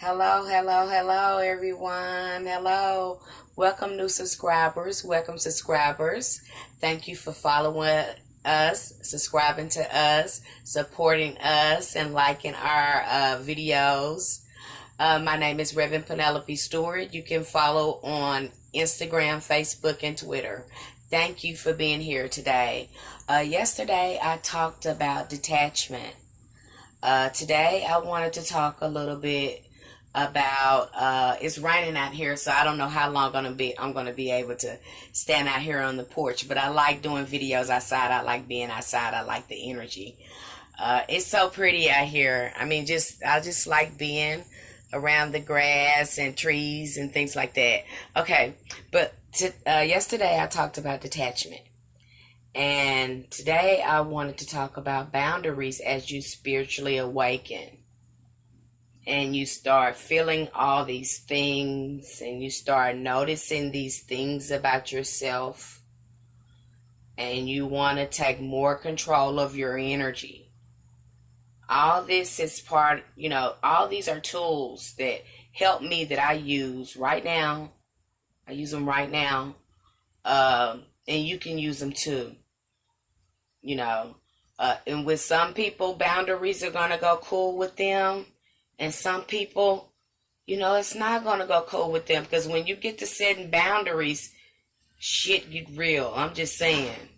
Hello, hello, hello, everyone. Hello. Welcome, new subscribers. Welcome, subscribers. Thank you for following us, subscribing to us, supporting us, and liking our videos. My name is Reverend Penelope Stewart. You can follow on Instagram, Facebook, and Twitter. Thank you for being here today. Yesterday, I talked about detachment. Today, I wanted to talk a little bit about it's raining out here, so I don't know how long I'm gonna be able to stand out here on the porch, but I like doing videos outside. I like being outside. I like the energy. It's so pretty out here. I mean, I just like being around the grass and trees and things like that. Okay, but yesterday I talked about detachment, and today I wanted to talk about boundaries as you spiritually awaken and you start feeling all these things and you start noticing these things about yourself, and you want to take more control of your energy. All this is all these are tools that help me, that I use right now. I use them right now. And you can use them too. And with some people, boundaries are going to go cool with them. And some people, it's not going to go cool with them, because when you get to setting boundaries, shit get real. I'm just saying.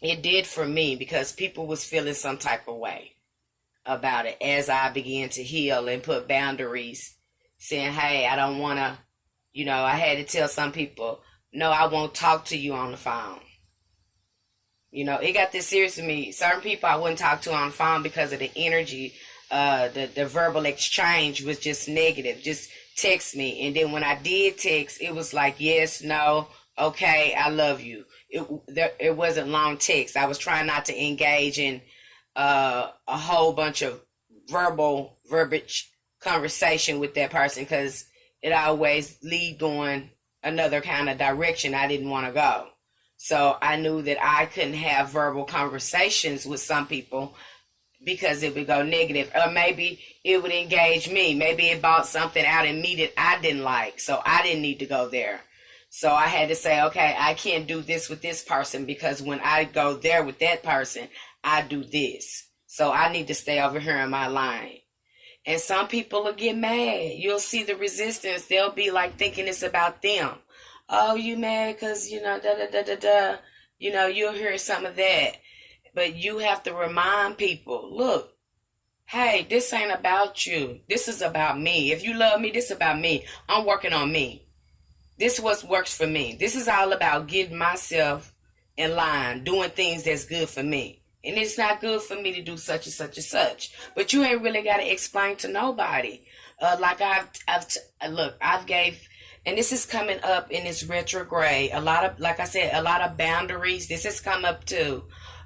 It did for me, because people was feeling some type of way about it as I began to heal and put boundaries, saying, hey, I don't want to, I had to tell some people, no, I won't talk to you on the phone. It got this serious with me. Certain people I wouldn't talk to on the phone because of the energy. The verbal exchange was just negative. Just text me. And then when I did text, it was like, yes, no, okay, I love you. It wasn't long text. I was trying not to engage in a whole bunch of verbiage conversation with that person, because it always lead going another kind of direction I didn't want to go. So I knew that I couldn't have verbal conversations with some people, because it would go negative. Or maybe it would engage me. Maybe it brought something out in me that I didn't like, so I didn't need to go there. So I had to say, okay, I can't do this with this person, because when I go there with that person, I do this. So I need to stay over here in my line. And some people will get mad. You'll see the resistance. They'll be like thinking it's about them. Oh, you mad because, da da da da da. You'll hear some of that. But you have to remind people, look, hey, this ain't about you. This is about me. If you love me, this is about me. I'm working on me. This is what works for me. This is all about getting myself in line, doing things that's good for me. And it's not good for me to do such and such and such. But you ain't really got to explain to nobody. I've gave, and this is coming up in this retrograde. A lot of, like I said, a lot of boundaries. This has come up too.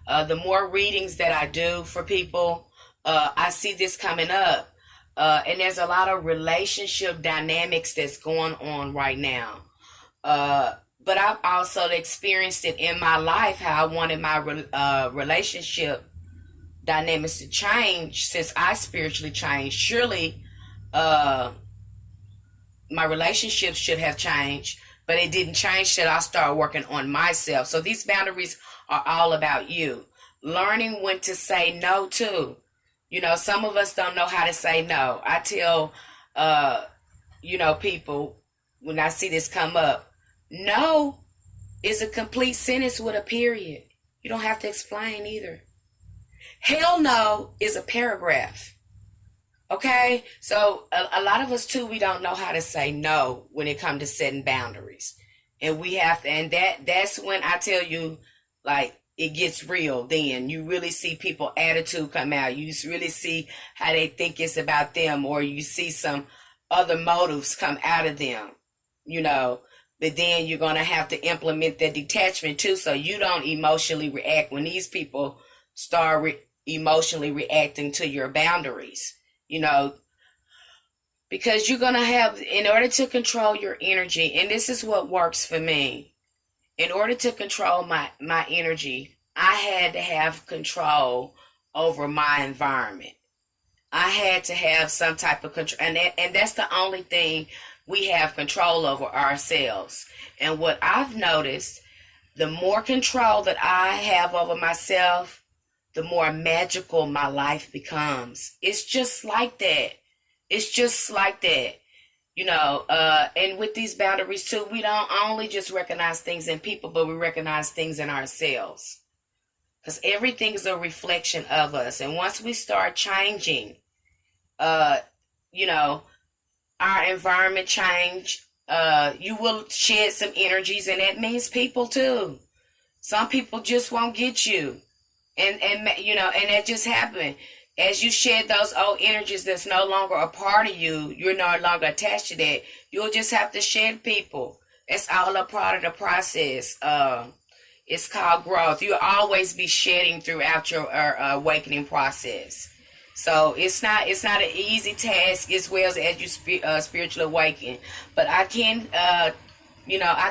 The more readings that I do for people, I see this coming up. And there's a lot of relationship dynamics that's going on right now. But I've also experienced it in my life, how I wanted my relationship dynamics to change since I spiritually changed. Surely my relationships should have changed, but it didn't change till I started working on myself. So these boundaries are all about you. Learning when to say no to. Some of us don't know how to say no. I tell, people, when I see this come up, no is a complete sentence with a period. You don't have to explain either. Hell no is a paragraph. Okay? So a lot of us too, we don't know how to say no when it comes to setting boundaries. And we have to, and that's when I tell you, like, it gets real. Then you really see people attitude come out. You really see how they think it's about them, or you see some other motives come out of them, but then you're going to have to implement the detachment too, so you don't emotionally react when these people start emotionally reacting to your boundaries, because you're going to have, in order to control your energy, and this is what works for me. In order to control my energy, I had to have control over my environment. I had to have some type of control, and that's the only thing we have control over ourselves. And what I've noticed, the more control that I have over myself, the more magical my life becomes. It's just like that. It's just like that. And with these boundaries too, we don't only just recognize things in people, but we recognize things in ourselves. Because everything is a reflection of us. And once we start changing, uh, you know, our environment change, you will shed some energies, and that means people too. Some people just won't get you. And that just happened. As you shed those old energies that's no longer a part of you, you're no longer attached to that. You'll just have to shed people. It's all a part of the process. It's called growth. You'll always be shedding throughout your awakening process. So it's not an easy task as well as you spiritually awaken. But I can, I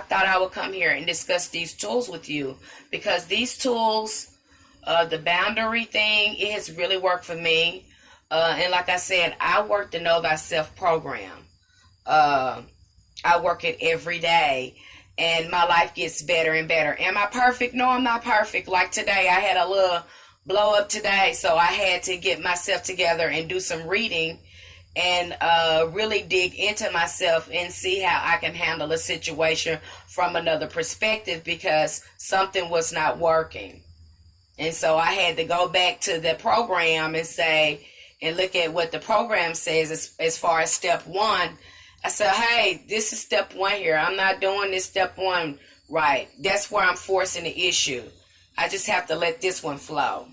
thought I would come here and discuss these tools with you, because these tools, the boundary thing, it has really worked for me. And like I said, I work the Know Thyself program. I work it every day, and my life gets better and better. Am I perfect? No, I'm not perfect. Like today, I had a little blow up today, so I had to get myself together and do some reading and really dig into myself and see how I can handle a situation from another perspective, because something was not working. And so I had to go back to the program and say, and look at what the program says as far as step one. I said, hey, this is step one here. I'm not doing this step one right. That's where I'm forcing the issue. I just have to let this one flow.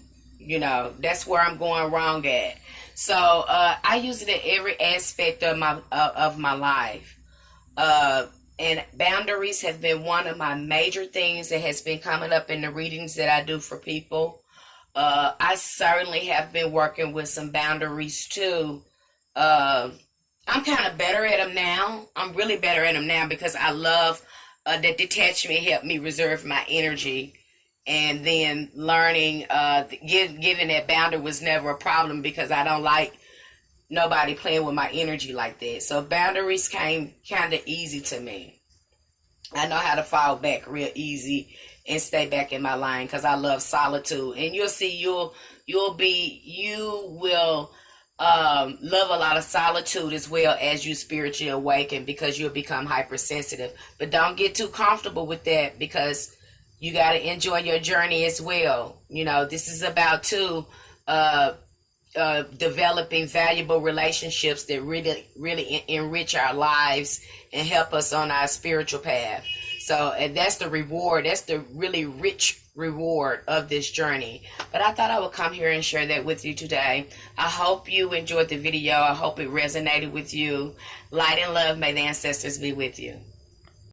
That's where I'm going wrong at. So I use it in every aspect of my life. And boundaries have been one of my major things that has been coming up in the readings that I do for people. I certainly have been working with some boundaries too. I'm kind of better at them now. I'm really better at them now, because I love that detachment helped me reserve my energy. And then learning, giving that boundary was never a problem, because I don't like nobody playing with my energy like that. So boundaries came kind of easy to me. I know how to fall back real easy and stay back in my line, because I love solitude. And you'll see, you will love a lot of solitude as well as you spiritually awaken, because you'll become hypersensitive. But don't get too comfortable with that, because you got to enjoy your journey as well. This is about too developing valuable relationships that really enrich our lives and help us on our spiritual path. So, and that's the reward. That's the really rich reward of this journey. But I thought I would come here and share that with you today. I hope you enjoyed the video. I hope it resonated with you. Light and love, may the ancestors be with you.